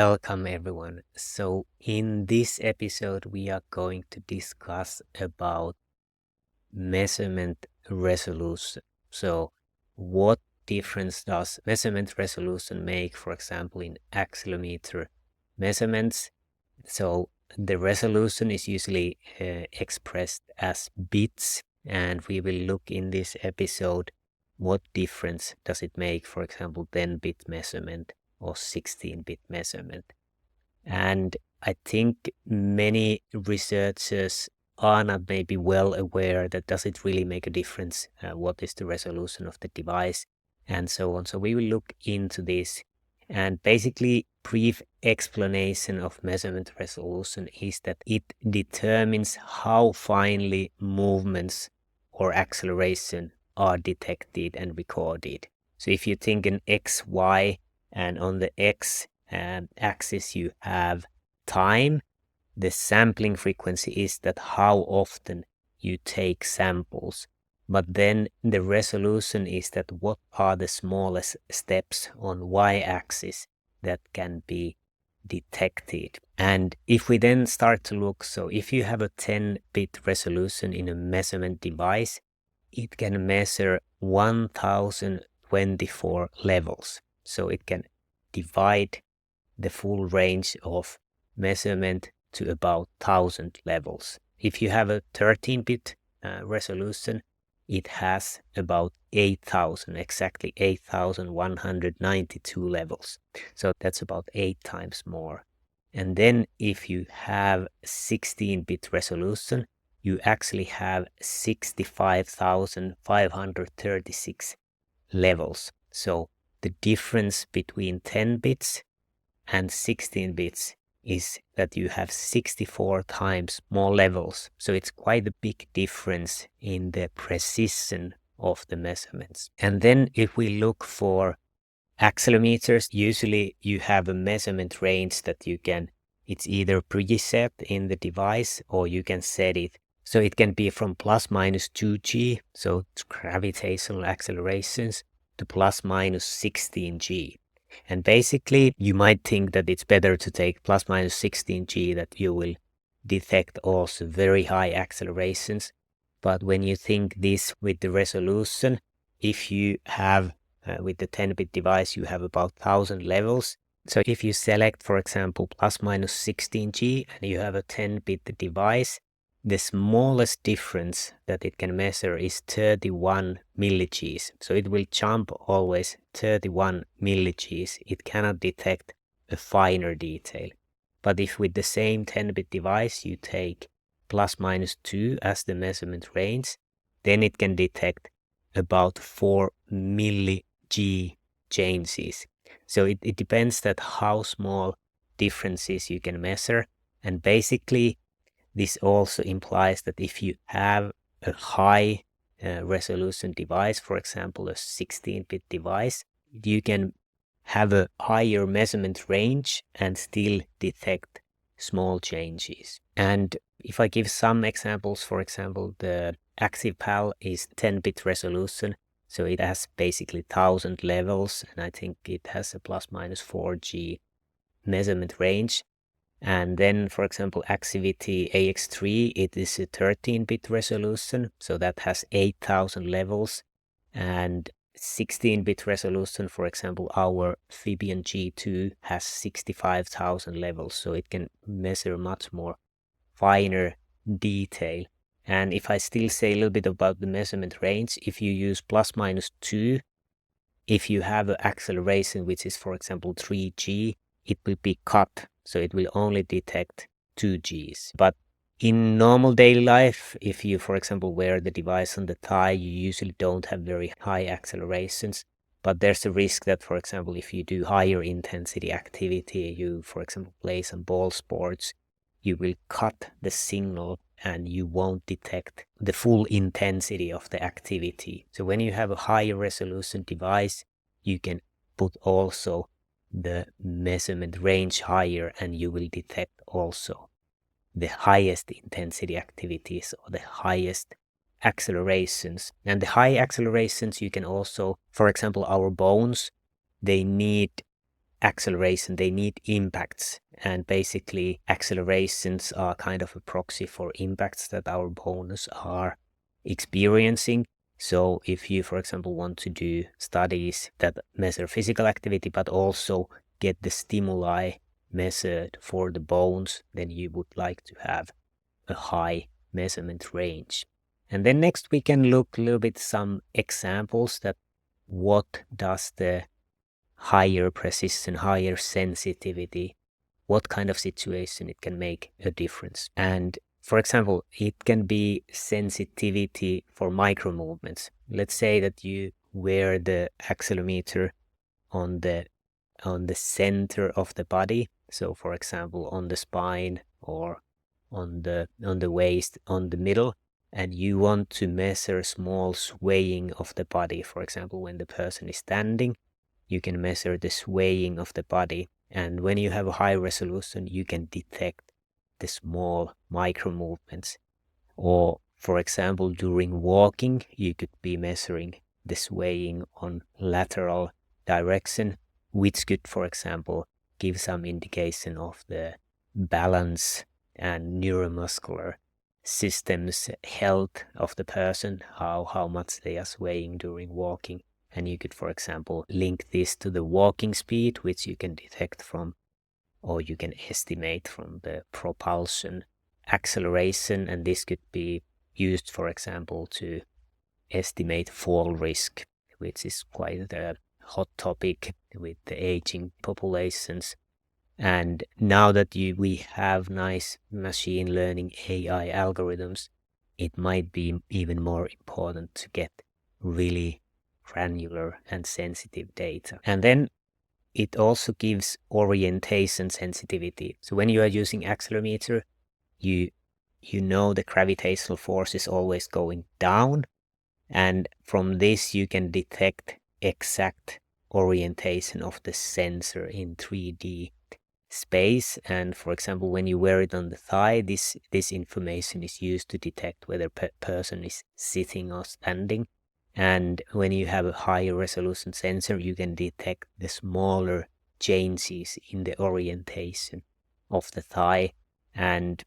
Welcome everyone. So in this episode we are going to discuss about measurement resolution. So what difference does measurement resolution make, for example, in accelerometer measurements? So the resolution is usually expressed as bits, and we will look in this episode what difference does it make, for example, 10-bit measurement or 16-bit measurement. And I think many researchers are not maybe well aware that does it really make a difference, what is the resolution of the device and so on. So we will look into this, and basically brief explanation of measurement resolution is that it determines how finely movements or acceleration are detected and recorded. So if you think an XY, and on the X axis you have time, the sampling frequency is that how often you take samples. But then the resolution is that what are the smallest steps on y-axis that can be detected. And if we then start to look, so if you have a 10-bit resolution in a measurement device, it can measure 1024 levels. So it can divide the full range of measurement to about 1000 levels. If you have a 13-bit resolution, it has about 8000, exactly 8192 levels. So that's about 8 times more. And then if you have 16-bit resolution, you actually have 65,536 levels. So the difference between 10 bits and 16 bits is that you have 64 times more levels. So it's quite a big difference in the precision of the measurements. And then if we look for accelerometers, usually you have a measurement range that you can, it's either preset in the device or you can set it. So it can be from plus minus 2g, so it's gravitational accelerations, to plus minus 16g. And basically you might think that it's better to take plus minus 16g, that you will detect also very high accelerations. But when you think this with the resolution, if you have with the 10-bit device you have about 1000 levels. So if you select, for example, plus minus 16g and you have a 10-bit device, the smallest difference that it can measure is 31 millig's. So it will jump always 31 millig's. It cannot detect a finer detail. But if with the same 10-bit device you take plus minus 2 as the measurement range, then it can detect about 4 millig changes. So it depends that how small differences you can measure. And basically this also implies that if you have a high resolution device, for example a 16-bit device, you can have a higher measurement range and still detect small changes. And if I give some examples, for example the ActivePal is 10-bit resolution, so it has basically 1000 levels, and I think it has a plus minus 4g measurement range. And then, for example, Activity AX3, it is a 13-bit resolution, so that has 8000 levels. And 16-bit resolution, for example, our Fibion G2 has 65,000 levels, so it can measure much more finer detail. And if I still say a little bit about the measurement range, if you use plus minus 2, if you have an acceleration which is, for example, 3g, it will be cut. So it will only detect 2g's. But in normal daily life, if you, for example, wear the device on the thigh, you usually don't have very high accelerations. But there's a risk that, for example, if you do higher intensity activity, you, for example, play some ball sports, you will cut the signal and you won't detect the full intensity of the activity. So when you have a higher resolution device, you can put also the measurement range higher and you will detect also the highest intensity activities or the highest accelerations. And the high accelerations you can also, for example, our bones, they need acceleration, they need impacts. And basically accelerations are kind of a proxy for impacts that our bones are experiencing. So if you, for example, want to do studies that measure physical activity, but also get the stimuli measured for the bones, then you would like to have a high measurement range. And then next we can look a little bit some examples that what does the higher precision, higher sensitivity, what kind of situation it can make a difference. And for example, it can be sensitivity for micro movements. Let's say that you wear the accelerometer on the center of the body. So for example, on the spine or on the waist, on the middle, and you want to measure small swaying of the body. For example, when the person is standing, you can measure the swaying of the body. And when you have a high resolution, you can detect the small micro movements. Or for example, during walking, you could be measuring the swaying on lateral direction, which could, for example, give some indication of the balance and neuromuscular systems health of the person, how much they are swaying during walking. And you could, for example, link this to the walking speed, which you can detect from, or you can estimate from the propulsion acceleration. And this could be used, for example, to estimate fall risk, which is quite a hot topic with the aging populations. And now that we have nice machine learning AI algorithms, it might be even more important to get really granular and sensitive data. And then it also gives orientation sensitivity. So when you are using accelerometer, you know the gravitational force is always going down, and from this you can detect exact orientation of the sensor in 3D space. And for example, when you wear it on the thigh, this information is used to detect whether person is sitting or standing. And when you have a higher resolution sensor, you can detect the smaller changes in the orientation of the thigh. And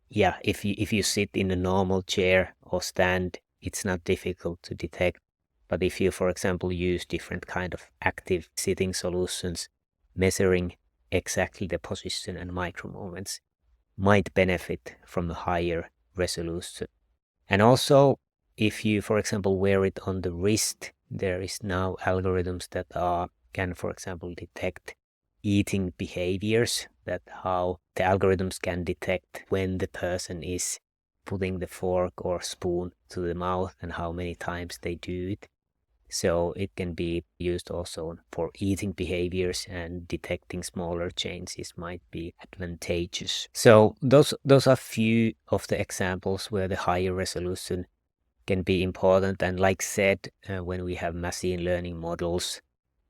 yeah, if you sit in a normal chair or stand, it's not difficult to detect. But if you, for example, use different kind of active sitting solutions, measuring exactly the position and micro movements might benefit from a higher resolution. And also, if you, for example, wear it on the wrist, there is now algorithms that can, for example, detect eating behaviors, that how the algorithms can detect when the person is putting the fork or spoon to the mouth and how many times they do it. So it can be used also for eating behaviors, and detecting smaller changes might be advantageous. So those are few of the examples where the higher resolution can be important. And like said, when we have machine learning models,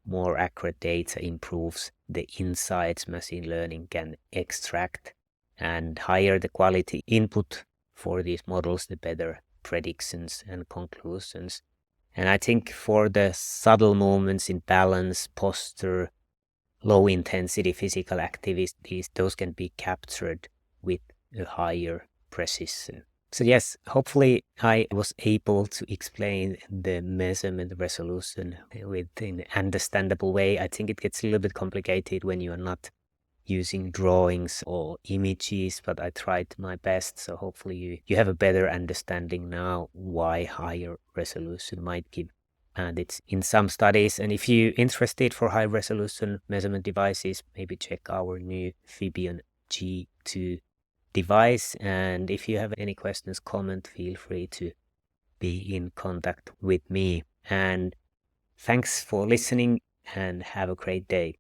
more accurate data improves the insights machine learning can extract, and higher the quality input for these models, the better predictions and conclusions. And I think for the subtle movements in balance, posture, low intensity physical activities, those can be captured with a higher precision. So yes, hopefully I was able to explain the measurement resolution in an understandable way. I think it gets a little bit complicated when you are not using drawings or images, but I tried my best. So hopefully you have a better understanding now why higher resolution might give. And it's in some studies. And if you're interested for high resolution measurement devices, maybe check our new Fibion G2 device. And if you have any questions, comment, feel free to be in contact with me. And thanks for listening, and have a great day.